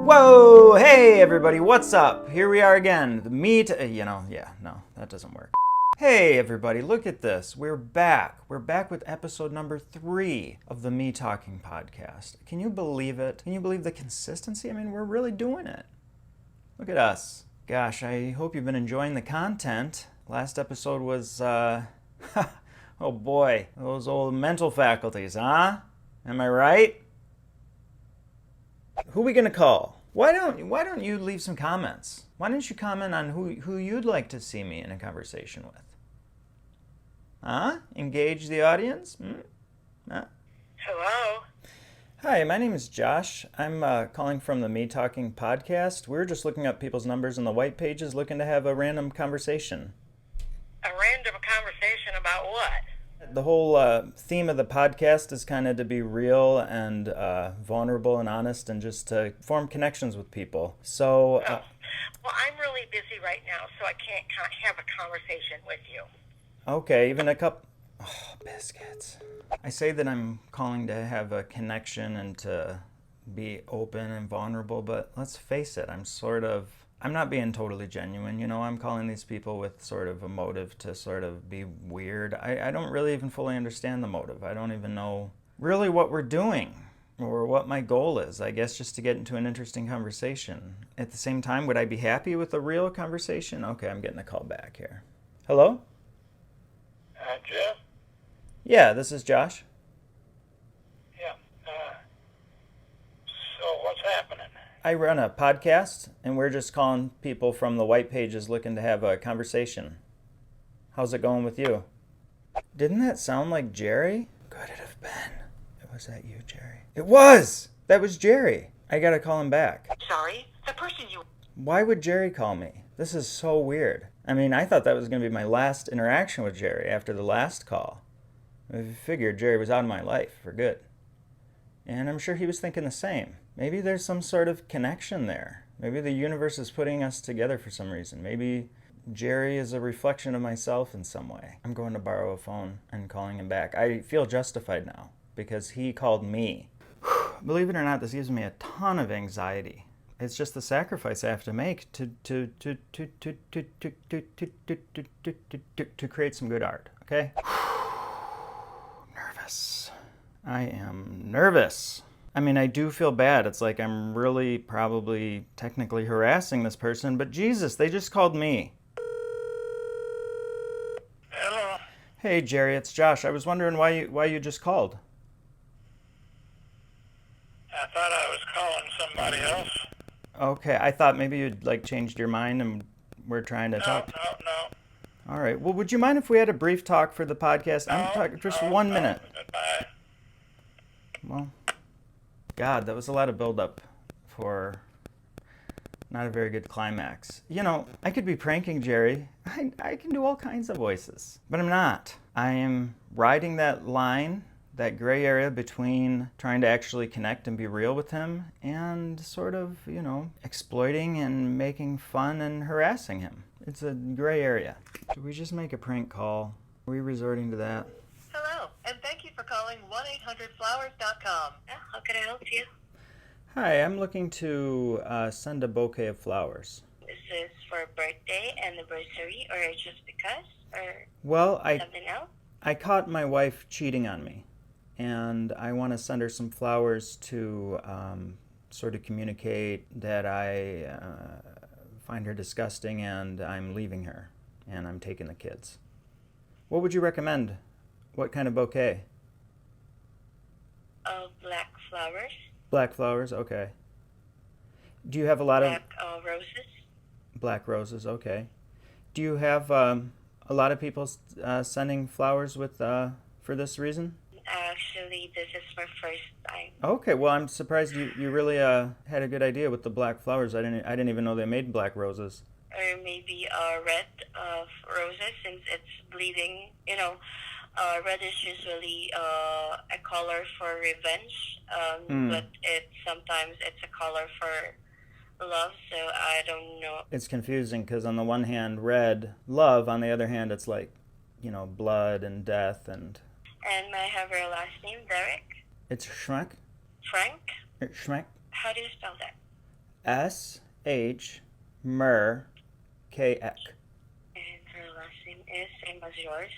Whoa! Hey everybody, what's up? Here we are again. The meat, no, that doesn't work. Hey everybody, look at this. We're back. We're back with episode number 3 of the Me Talking podcast. Can you believe it? Can you believe the consistency? I mean, we're really doing it. Look at us. Gosh, I hope you've been enjoying the content. Last episode was, oh boy, those old mental faculties, huh? Am I right? Who are we gonna call? Why don't you leave some comments? Why don't you comment on who you'd like to see me in a conversation with? Huh? Engage the audience? Huh? Hello? Hi, my name is Josh. I'm calling from the Me Talking podcast. We're just looking up people's numbers in the white pages, looking to have a random conversation. A random conversation about what? The whole theme of the podcast is kind of to be real and vulnerable and honest and just to form connections with people. So, Well, I'm really busy right now, so I can't have a conversation with you. okay, even a cup. Oh, biscuits. I say that I'm calling to have a connection and to be open and vulnerable, but let's face it, I'm not being totally genuine, you know. I'm calling these people with sort of a motive to sort of be weird. I don't really even fully understand the motive. I don't even know really what we're doing or what my goal is. I guess just to get into an interesting conversation. At the same time, would I be happy with a real conversation? Okay, I'm getting a call back here. Hello? Jeff? Yeah, this is Josh. Yeah. So what's happening? I run a podcast, and we're just calling people from the white pages looking to have a conversation. How's it going with you? Didn't that sound like Jerry? Could it have been? Was that you, Jerry? It was! That was Jerry. I gotta call him back. Sorry? The person you... Why would Jerry call me? This is so weird. I mean, I thought that was gonna be my last interaction with Jerry after the last call. I figured Jerry was out of my life for good. And I'm sure he was thinking the same. Maybe there's some sort of connection there. Maybe the universe is putting us together for some reason. Maybe Jerry is a reflection of myself in some way. I'm going to borrow a phone and calling him back. I feel justified now because he called me. Believe it or not, this gives me a ton of anxiety. It's just the sacrifice I have to make to create some good art, okay? Nervous. I am nervous. I mean, I do feel bad. It's like I'm really probably technically harassing this person, but Jesus, they just called me. Hello? Hey, Jerry, it's Josh. I was wondering why you just called. I thought I was calling somebody else. Okay, I thought maybe you'd changed your mind and we're trying to talk. No. All right. Well, would you mind if we had a brief talk for the podcast? I'm talking just 1 minute. Goodbye. Well, God, that was a lot of buildup for not a very good climax. You know, I could be pranking Jerry. I can do all kinds of voices, but I'm not. I am riding that line, that gray area between trying to actually connect and be real with him and sort of, exploiting and making fun and harassing him. It's a gray area. Should we just make a prank call? Are we resorting to that? Hello, and thank you for calling 1-800-Flowers.com. How can I help you? Hi, I'm looking to send a bouquet of flowers. Is this for a birthday, anniversary, or just because, or Well, something else? I caught my wife cheating on me, and I want to send her some flowers to sort of communicate that I find her disgusting and I'm leaving her and I'm taking the kids. What would you recommend? What kind of bouquet? Black flowers. Black flowers, okay. Do you have a lot of... Roses. Black roses, okay. Do you have a lot of people sending flowers with for this reason? Actually, this is my first time. Okay, well, I'm surprised you really had a good idea with the black flowers. I didn't even know they made black roses. Or maybe red roses, since it's bleeding. Red is usually a color for revenge, but sometimes it's a color for love, so I don't know. It's confusing because on the one hand, red, love. On the other hand, it's like, blood and death and... And may I have your last name, Derek? It's Schmeck. Frank? Schmeck. How do you spell that? S-H Mer K-Ek. And her last name is same as yours.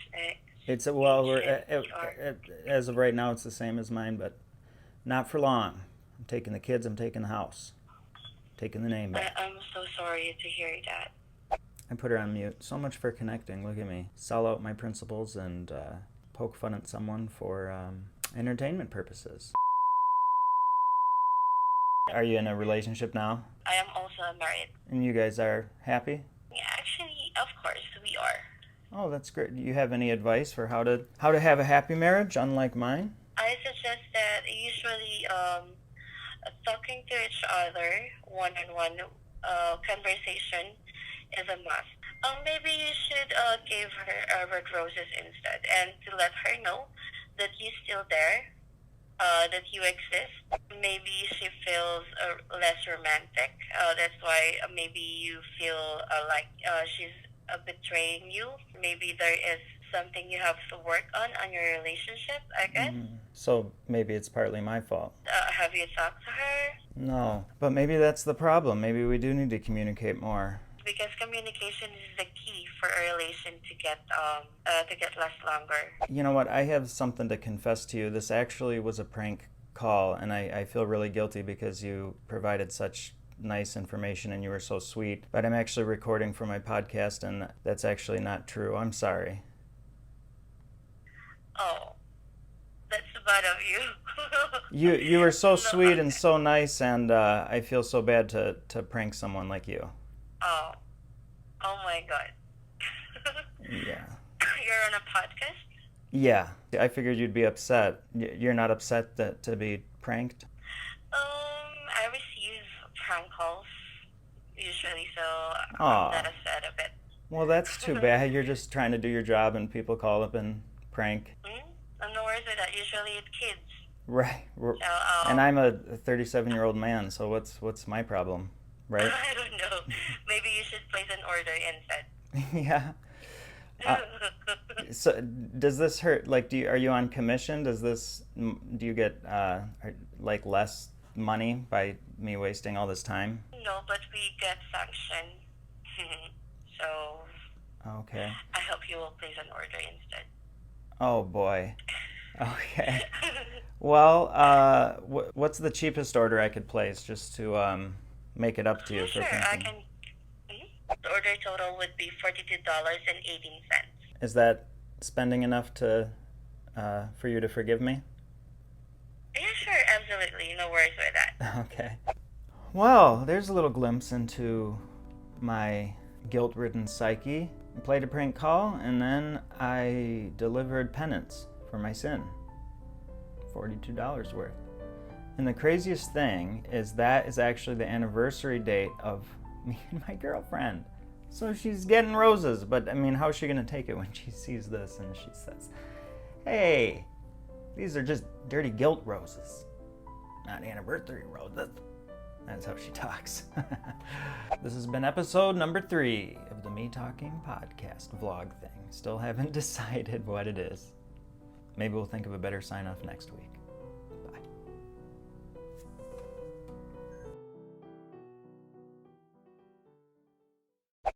It's well, H-H-R. as of right now, it's the same as mine, but not for long. I'm taking the kids. I'm taking the house. Taking the name back. I'm so sorry to hear that. I put her on mute. So much for connecting. Look at me. Sell out my principles and poke fun at someone for entertainment purposes. Are you in a relationship now? I am also married. And you guys are happy? Yeah, actually, of course, we are. Oh, that's great. Do you have any advice for how to have a happy marriage, unlike mine? I suggest that usually talking to each other, one-on-one conversation is a must. Maybe you should give her red roses instead, and to let her know that you're still there, that you exist. Maybe she feels less romantic. That's why maybe you feel like she's betraying you. Maybe there is something you have to work on your relationship, I guess. So maybe it's partly my fault. Have you talked to her? No, but maybe that's the problem. Maybe we do need to communicate more. Because communication is the key for a relation to get last longer. You know what? I have something to confess to you. This actually was a prank call, and I feel really guilty because you provided such nice information and you were so sweet. But I'm actually recording for my podcast, and that's actually not true. I'm sorry. Oh, that's bad of you. You were so sweet and so nice, and I feel so bad to prank someone like you. Oh my God. Yeah. You're on a podcast? Yeah. I figured you'd be upset. You're not upset to be pranked? I receive prank calls usually, so Aw. I'm not upset of it. Well, that's too bad. You're just trying to do your job and people call up and prank. I'm no worries with that. Usually it's kids. Right. So, And I'm a 37-year-old man, so what's my problem, right? I don't know. Maybe you should place an order instead. Yeah. So does this hurt? Like, are you on commission? Do you get like less money by me wasting all this time? No, but we get sanction. So Okay. I hope you will place an order instead. Oh boy. Okay. Well, what's the cheapest order I could place just to make it up to you Sure, for I thinking? can. The order total would be $42.18. Is that spending enough to for you to forgive me? Yeah, sure, absolutely. No worries with that. Okay. Well, there's a little glimpse into my guilt-ridden psyche. I played a prank call, and then I delivered penance for my sin. $42 worth. And the craziest thing is that is actually the anniversary date of me and my girlfriend. So she's getting roses, but I mean, how's she gonna take it when she sees this and she says, hey, these are just dirty guilt roses, not anniversary roses. That's how she talks. This has been episode number 3 of the Me Talking podcast vlog thing. Still haven't decided what it is. Maybe we'll think of a better sign off next week.